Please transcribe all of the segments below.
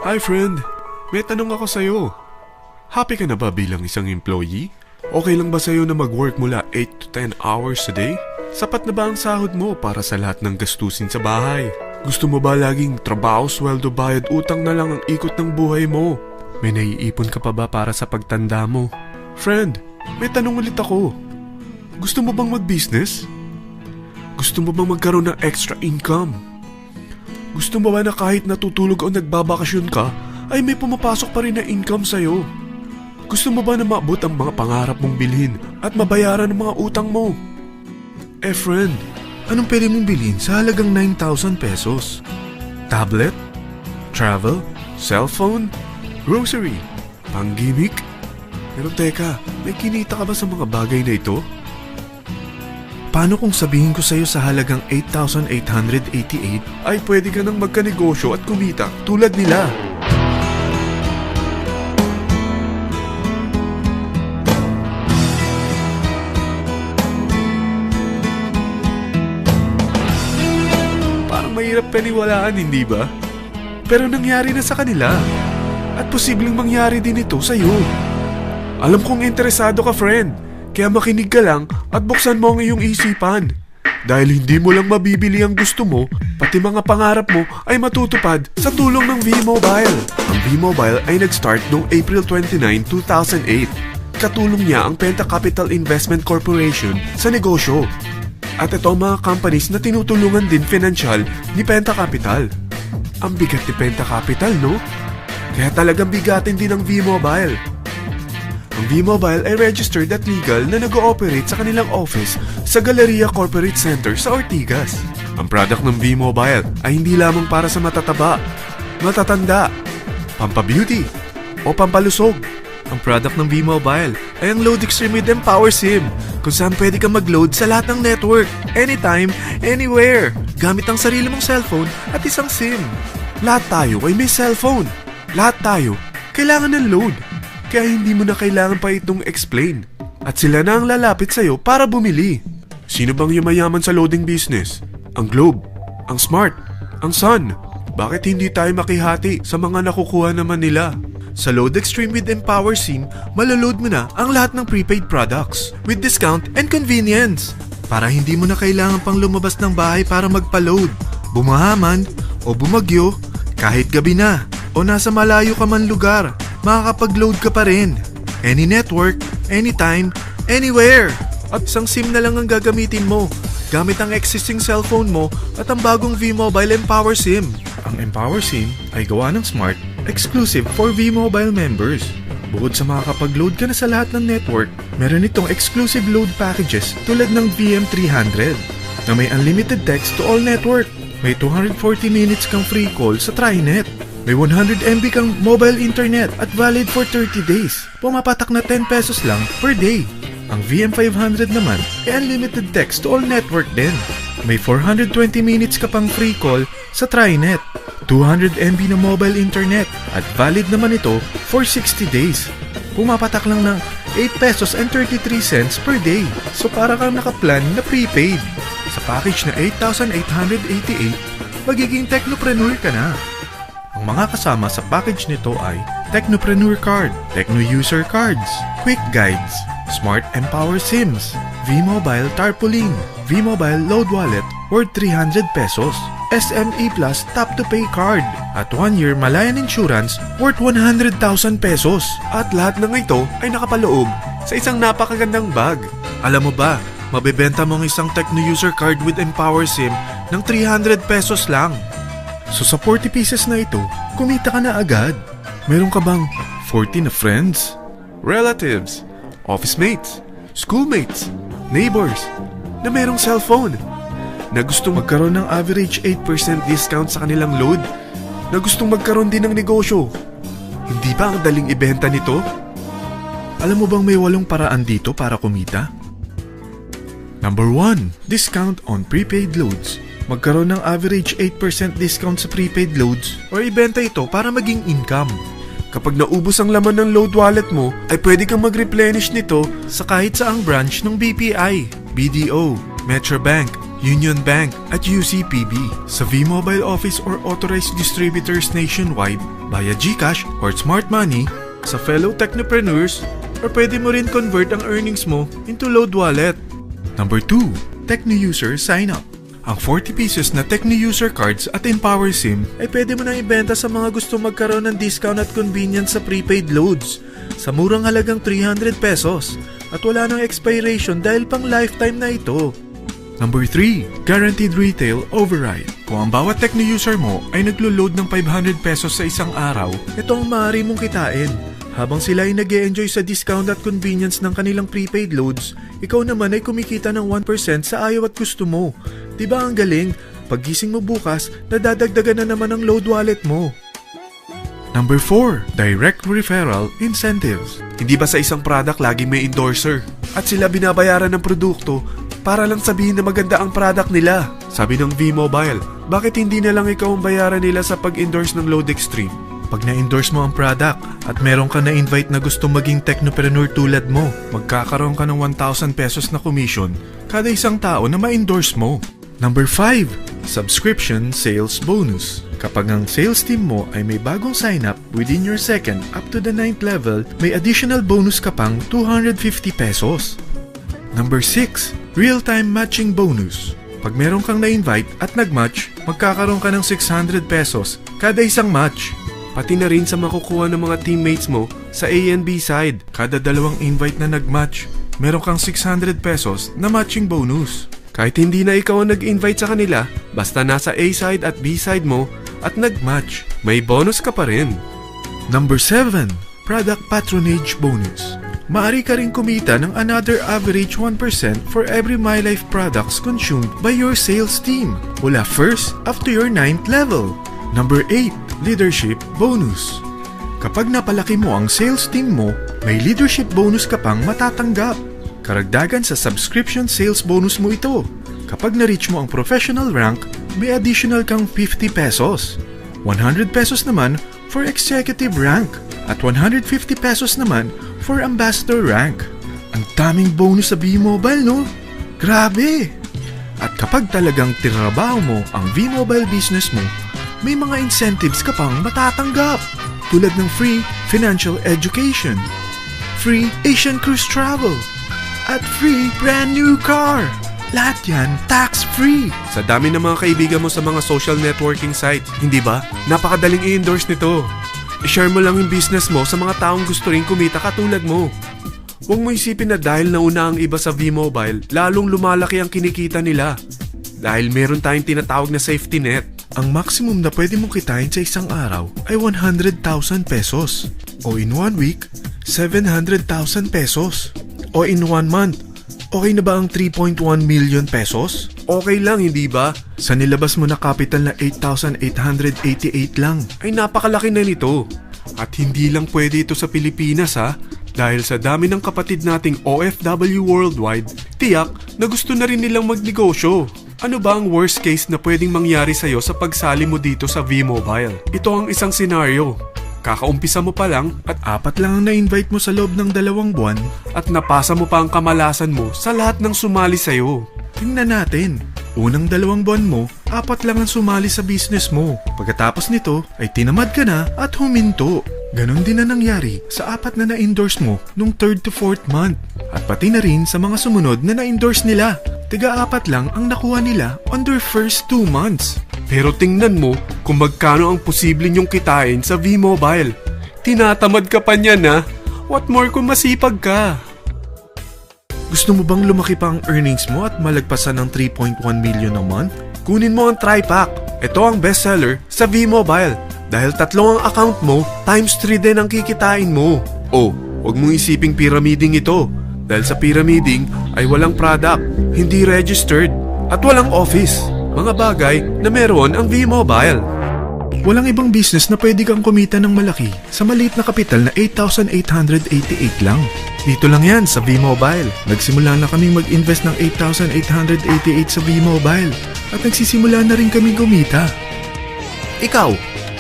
Hi friend, may tanong ako sa'yo. Happy ka na ba bilang isang employee? Okay lang ba sa'yo na mag-work mula 8 to 10 hours a day? Sapat na ba ang sahod mo para sa lahat ng gastusin sa bahay? Gusto mo ba laging trabaho, sweldo, bayad, utang na lang ang ikot ng buhay mo? May naiipon ka pa ba para sa pagtanda mo? Friend, may tanong ulit ako. Gusto mo bang mag-business? Gusto mo bang magkaroon ng extra income? Gusto mo ba na kahit natutulog o nagbabakasyon ka, ay may pumapasok pa rin na income sa'yo? Gusto mo ba na maabot ang mga pangarap mong bilhin at mabayaran ang mga utang mo? Friend, anong pwede mong bilhin sa halagang 9,000 pesos? Tablet? Travel? Cellphone? Grocery? Pang-gimmick? Pero teka, may kinita ka ba sa mga bagay na ito? Paano kung sabihin ko sa'yo sa halagang 8,888 ay pwede ka nang magkanegosyo at kumita tulad nila? Mahirap paniwalaan, hindi ba? Pero nangyari na sa kanila. At posibleng mangyari din ito sa'yo. Alam kong interesado ka, friend. Kaya makinig ka lang at buksan mo ang iyong isipan. Dahil hindi mo lang mabibili ang gusto mo, pati mga pangarap mo ay matutupad sa tulong ng V-Mobile. Ang V-Mobile ay nag-start noong April 29, 2008. Katulong niya ang Penta Capital Investment Corporation sa negosyo. At ito ang mga companies na tinutulungan din financial ni Penta Capital. Ang bigat ni Penta Capital, no? Kaya talagang bigatin din ang V-Mobile. Ang V-Mobile ay registered at legal na nag-ooperate sa kanilang office sa Galleria Corporate Center sa Ortigas. Ang product ng V-Mobile ay hindi lamang para sa matataba, matatanda, pampabeauty, o pampalusog. Ang product ng V-Mobile ay ang Load Extreme with Empower SIM, kung saan pwede kang mag-load sa lahat ng network, anytime, anywhere, gamit ang sarili mong cellphone at isang SIM. Lahat tayo ay may cellphone. Lahat tayo kailangan ng load. Kaya hindi mo na kailangan pa itong explain. At sila na ang lalapit sa'yo para bumili. Sino bang yumayaman sa loading business? Ang Globe, ang Smart, ang Sun. Bakit hindi tayo makihati sa mga nakukuha naman nila? Sa Load Extreme with Empower SIM, maloload mo na ang lahat ng prepaid products with discount and convenience. Para hindi mo na kailangan pang lumabas ng bahay para magpa-load. Bumahaman o bumagyo, kahit gabi na o nasa malayo ka man lugar, makakapag-load ka pa rin. Any network, anytime, anywhere. At isang SIM na lang ang gagamitin mo gamit ang existing cellphone mo at ang bagong V-Mobile Empower SIM. Ang Empower SIM ay gawa ng Smart, exclusive for V-Mobile members. Bukod sa makakapag-load ka na sa lahat ng network, meron itong exclusive load packages tulad ng VM300 na may unlimited text to all network. May 240 minutes kang free call sa TriNet. May 100 MB kang mobile internet at valid for 30 days. Pumapatak na 10 pesos lang per day. Ang VM500 naman ay unlimited text to all network din. May 420 minutes ka pang free call sa TriNet. 200 MB na mobile internet at valid naman ito for 60 days. Pumapatak lang ng 8 pesos and 33 cents per day. So para kang nakaplan na prepaid. Sa package na 8,888, magiging technopreneur ka na. Ang mga kasama sa package nito ay Technopreneur Card, Techno User Cards, Quick Guides, Smart Empower SIMs, V-Mobile Tarpaulin, V-Mobile Load Wallet worth 300 pesos, SME Plus Tap to Pay Card, at 1-year Malayan Insurance worth 100,000 pesos. At lahat ng ito ay nakapaloob sa isang napakagandang bag. Alam mo ba, mabebenta mo ang isang Techno User Card with Empower SIM ng 300 pesos lang. So sa 40 pieces na ito, kumita ka na agad. Meron ka bang 40 na friends, relatives, office mates, schoolmates, neighbors na merong cellphone, na gustong magkaroon ng average 8% discount sa kanilang load, na gustong magkaroon din ng negosyo? Hindi ba ang daling ibenta nito? Alam mo bang may 8 paraan dito para kumita? Number 1, discount on prepaid loads. Magkaroon ng average 8% discount sa prepaid loads o ibenta ito para maging income. Kapag naubos ang laman ng load wallet mo, ay pwede kang mag-replenish nito sa kahit saang branch ng BPI, BDO, Metrobank, Union Bank at UCPB, sa V-Mobile office or authorized distributors nationwide, via GCash or Smart Money, sa fellow technopreneurs, or pwede mo rin convert ang earnings mo into load wallet. Number 2, Techno User Sign Up. Ang 40 pesos na Techno User Cards at Empower SIM ay pwede mo nang ibenta sa mga gusto magkaroon ng discount at convenience sa prepaid loads sa murang halagang 300 pesos at wala nang expiration dahil pang lifetime na ito. Number 3, Guaranteed Retail Override. Kung ang bawat Techno user mo ay naglo-load ng 500 pesos sa isang araw, ito ang maaari mong kitain. Habang sila ay nag-e-enjoy sa discount at convenience ng kanilang prepaid loads, ikaw naman ay kumikita ng 1% sa ayaw at gusto mo. Diba ang galing? Paggising mo bukas, nadadagdagan na naman ang load wallet mo. Number 4, Direct Referral Incentives. Hindi ba sa isang product laging may endorser? At sila binabayaran ng produkto para lang sabihin na maganda ang product nila. Sabi ng V-Mobile, bakit hindi na lang ikaw ang bayaran nila sa pag-endorse ng Load Extreme? Pag na-endorse mo ang product at meron ka na-invite na gusto maging technopreneur tulad mo, magkakaroon ka ng 1,000 pesos na commission kada isang tao na ma-endorse mo. Number 5, Subscription Sales Bonus. Kapag ang sales team mo ay may bagong sign-up within your second up to the 9th level, may additional bonus ka pang 250 pesos. Number 6, Real-Time Matching Bonus. Pag meron kang na-invite at nag-match, magkakaroon ka ng 600 pesos kada isang match. Pati na rin sa makukuha ng mga teammates mo sa A and B side. Kada dalawang invite na nag-match, meron kang 600 pesos na matching bonus. Kahit hindi na ikaw ang nag-invite sa kanila, basta nasa A side at B side mo at nag-match, may bonus ka pa rin. Number 7, Product Patronage Bonus. Maaari ka rin kumita ng another average 1% for every MyLife products consumed by your sales team mula 1st up to your 9th level. Number 8, Leadership Bonus. Kapag napalaki mo ang sales team mo, may leadership bonus ka pang matatanggap. Karagdagan sa subscription sales bonus mo ito. Kapag na-reach mo ang professional rank, may additional kang 50 pesos. 100 pesos naman for executive rank at 150 pesos naman for ambassador rank. Ang daming bonus sa V-Mobile, no? Grabe! At kapag talagang tinrabaho mo ang V-Mobile business mo, may mga incentives ka pang matatanggap tulad ng free financial education, free Asian cruise travel, at free brand new car. Lahat yan tax-free. Sa dami ng mga kaibigan mo sa mga social networking site, hindi ba? Napakadaling i-endorse nito. I-share mo lang yung business mo sa mga taong gusto rin kumita katulad mo. Huwag mo isipin na dahil nauna ang iba sa V-Mobile, lalong lumalaki ang kinikita nila. Dahil meron tayong tinatawag na safety net. Ang maximum na pwede mong kitain sa isang araw ay 100,000 pesos. O in 1 week, 700,000 pesos. O in 1 month, okay na ba ang 3.1 million pesos? Okay lang, hindi ba? Sa nilabas mo na capital na 8,888 lang, ay napakalaki na nito. At hindi lang pwede ito sa Pilipinas ha, dahil sa dami ng kapatid nating OFW worldwide, tiyak na gusto na rin nilang magnegosyo. Ano ba ang worst case na pwedeng mangyari sa'yo sa pagsali mo dito sa V-Mobile? Ito ang isang senaryo. Kakaumpisa mo pa lang at 4 lang ang na-invite mo sa loob ng 2 buwan at napasa mo pa ang kamalasan mo sa lahat ng sumali sa'yo. Tingnan natin. Unang 2 buwan mo, 4 lang ang sumali sa business mo. Pagkatapos nito ay tinamad ka na at huminto. Ganon din na nangyari sa 4 na na-endorse mo nung 3rd to 4th month. At pati na rin sa mga sumunod na na-endorse nila. Tiga-4 lang ang nakuha nila on their first 2 months. Pero tingnan mo kung magkano ang posible nyong kitain sa V-Mobile. Tinatamad ka pa niyan ha? What more kung masipag ka? Gusto mo bang lumaki pa ang earnings mo at malagpasan ng 3.1 million a month? Kunin mo ang TriPack. Ito ang bestseller sa V-Mobile. Dahil 3 ang account mo, times 3 din ang kikitain mo. Oh, huwag mong isiping pyramiding ito. Dahil sa pyramiding ay walang product, hindi registered, at walang office. Mga bagay na meron ang V-Mobile. Walang ibang business na pwede kang kumita ng malaki sa maliit na kapital na 8,888 lang. Dito lang yan sa V-Mobile. Nagsimula na kaming mag-invest ng 8,888 sa V-Mobile at nagsisimula na rin kaming kumita. Ikaw,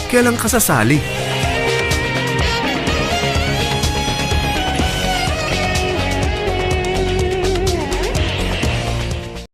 kailan ka sasali?